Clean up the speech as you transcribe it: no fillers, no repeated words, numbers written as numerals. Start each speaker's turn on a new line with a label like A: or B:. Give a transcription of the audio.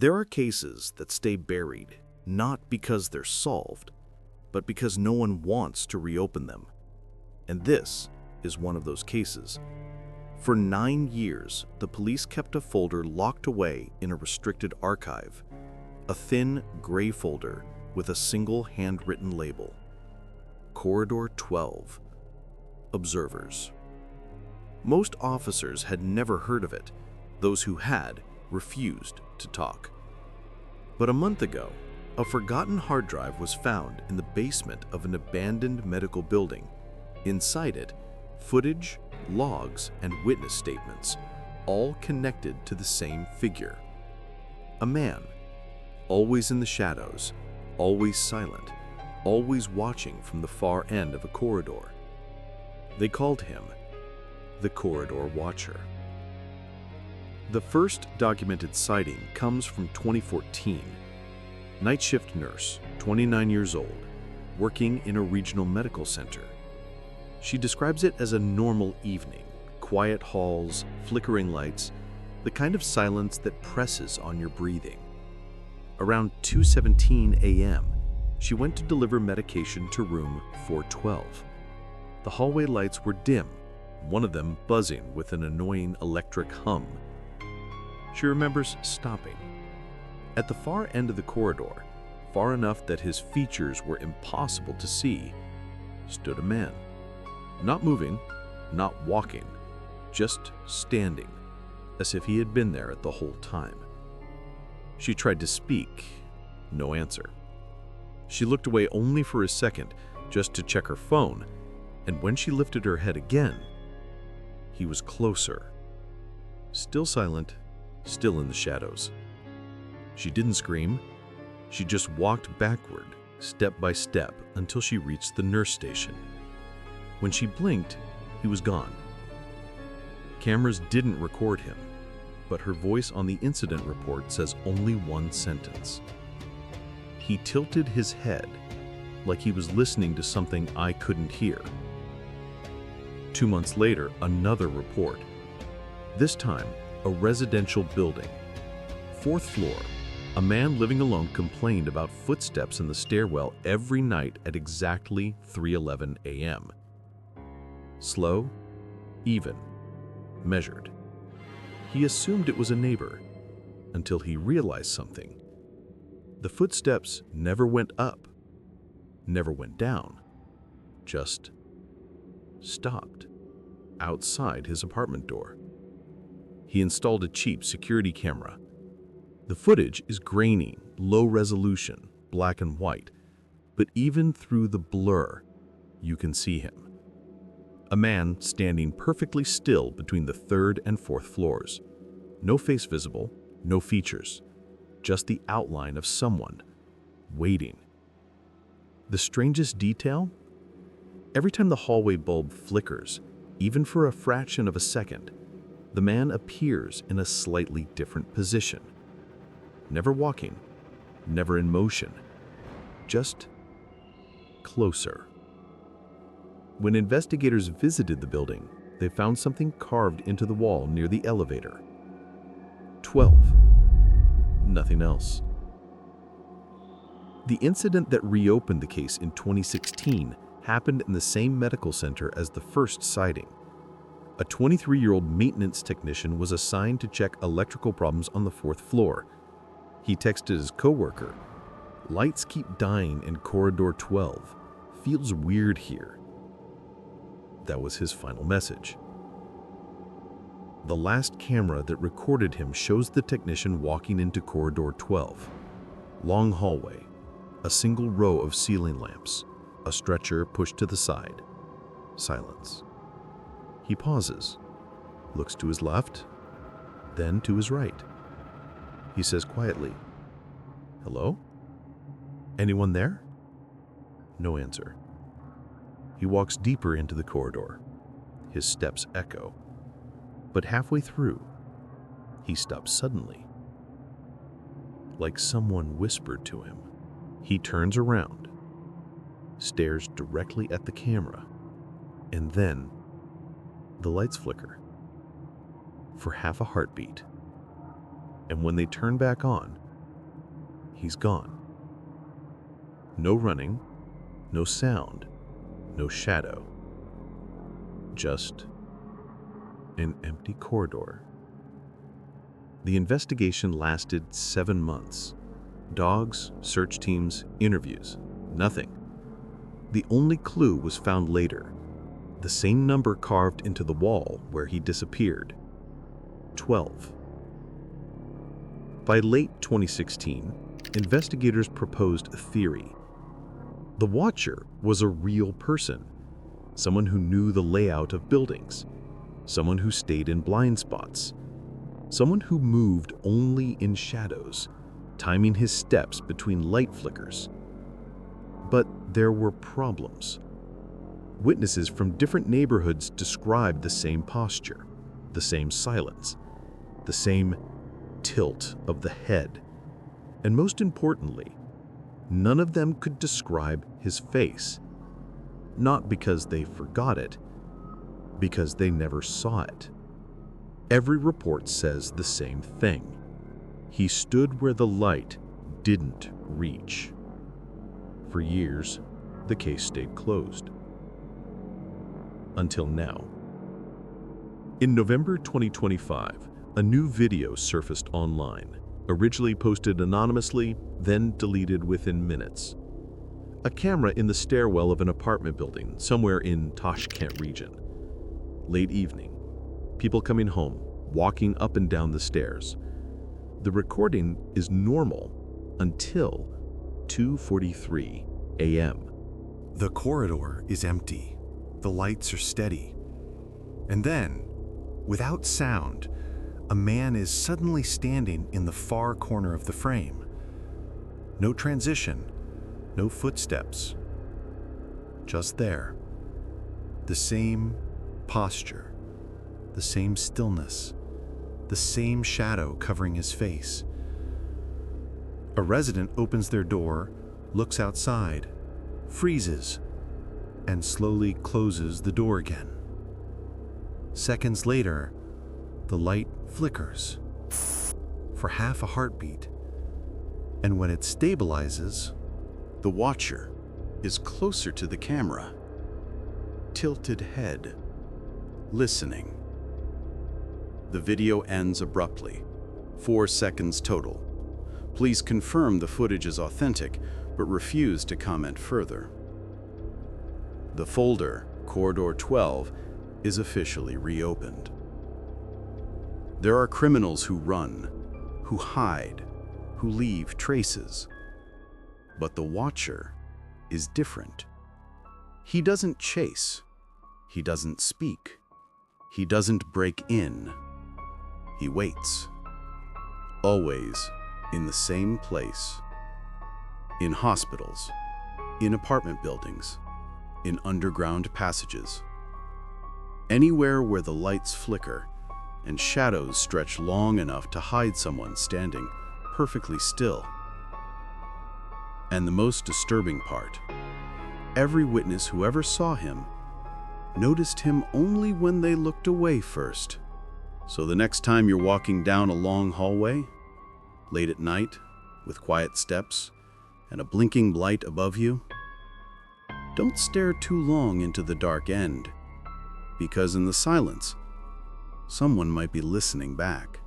A: There are cases that stay buried, not because they're solved, but because no one wants to reopen them. And this is one of those cases. For 9 years, the police kept a folder locked away in a restricted archive, a thin, gray folder with a single handwritten label. Corridor 12. Observers. Most officers had never heard of it. Those who had refused to talk. But a month ago, a forgotten hard drive was found in the basement of an abandoned medical building. Inside it, footage, logs, and witness statements, all connected to the same figure. A man, always in the shadows, always silent, always watching from the far end of a corridor. They called him the Corridor Watcher. The first documented sighting comes from 2014. Night shift nurse, 29 years old, working in a regional medical center. She describes it as a normal evening, quiet halls, flickering lights, the kind of silence that presses on your breathing. Around 2:17 a.m., she went to deliver medication to room 412. The hallway lights were dim, one of them buzzing with an annoying electric hum. She remembers stopping. At the far end of the corridor, far enough that his features were impossible to see, stood a man. Not moving, not walking, just standing, as if he had been there the whole time. She tried to speak, no answer. She looked away only for a second, just to check her phone, and when she lifted her head again, he was closer. Still silent, still in the shadows. She didn't scream. She just walked backward, step by step, until she reached the nurse station. When she blinked, he was gone. Cameras didn't record him, but her voice on the incident report says only one sentence. He tilted his head like he was listening to something I couldn't hear. 2 months later, another report. This time, a residential building. 4th floor. A man living alone complained about footsteps in the stairwell every night at exactly 3:11 a.m. Slow, even, measured. He assumed it was a neighbor until he realized something. The footsteps never went up, never went down, just stopped outside his apartment door. He installed a cheap security camera. The footage is grainy, low resolution, black and white, but even through the blur, you can see him. A man standing perfectly still between the 3rd and 4th floors. No face visible, no features, just the outline of someone, waiting. The strangest detail? Every time the hallway bulb flickers, even for a fraction of a second, the man appears in a slightly different position. Never walking, never in motion, just closer. When investigators visited the building, they found something carved into the wall near the elevator. 12. Nothing else. The incident that reopened the case in 2016 happened in the same medical center as the first sighting. A 23-year-old maintenance technician was assigned to check electrical problems on the 4th floor. He texted his coworker, "Lights keep dying in corridor 12. Feels weird here." That was his final message. The last camera that recorded him shows the technician walking into corridor 12. Long hallway, a single row of ceiling lamps, a stretcher pushed to the side. Silence. He pauses, looks to his left, then to his right. He says quietly, "Hello? Anyone there?" No answer. He walks deeper into the corridor. His steps echo. But halfway through, he stops suddenly. Like someone whispered to him. He turns around, stares directly at the camera, and then the lights flicker for half a heartbeat. And when they turn back on, he's gone. No running, no sound, no shadow. Just an empty corridor. The investigation lasted 7 months. Dogs, search teams, interviews, nothing. The only clue was found later. The same number carved into the wall where he disappeared. 12. By late 2016, investigators proposed a theory. The Watcher was a real person, someone who knew the layout of buildings, someone who stayed in blind spots, someone who moved only in shadows, timing his steps between light flickers. But there were problems. Witnesses from different neighborhoods described the same posture, the same silence, the same tilt of the head, and most importantly, none of them could describe his face. Not because they forgot it, because they never saw it. Every report says the same thing. He stood where the light didn't reach. For years, the case stayed closed. Until now. In November 2025, a new video surfaced online, originally posted anonymously, then deleted within minutes. A camera in the stairwell of an apartment building somewhere in Tashkent Region. Late evening, people coming home, walking up and down the stairs. The recording is normal until 2:43 a.m.
B: The corridor is empty. The lights are steady. And then, without sound, a man is suddenly standing in the far corner of the frame. No transition, no footsteps. Just there. The same posture, the same stillness, the same shadow covering his face. A resident opens their door, looks outside, freezes, and slowly closes the door again. Seconds later, the light flickers for half a heartbeat, and when it stabilizes,
A: The Watcher is closer to the camera, tilted head, listening. The video ends abruptly, 4 seconds total. Please confirm the footage is authentic, but refuse to comment further. The folder, Corridor 12, is officially reopened. There are criminals who run, who hide, who leave traces. But the Watcher is different. He doesn't chase. He doesn't speak. He doesn't break in. He waits. Always in the same place. In hospitals, in apartment buildings, in underground passages. Anywhere where the lights flicker and shadows stretch long enough to hide someone standing perfectly still. And the most disturbing part, every witness who ever saw him noticed him only when they looked away first. So the next time you're walking down a long hallway, late at night, with quiet steps and a blinking light above you, don't stare too long into the dark end, because in the silence, someone might be listening back.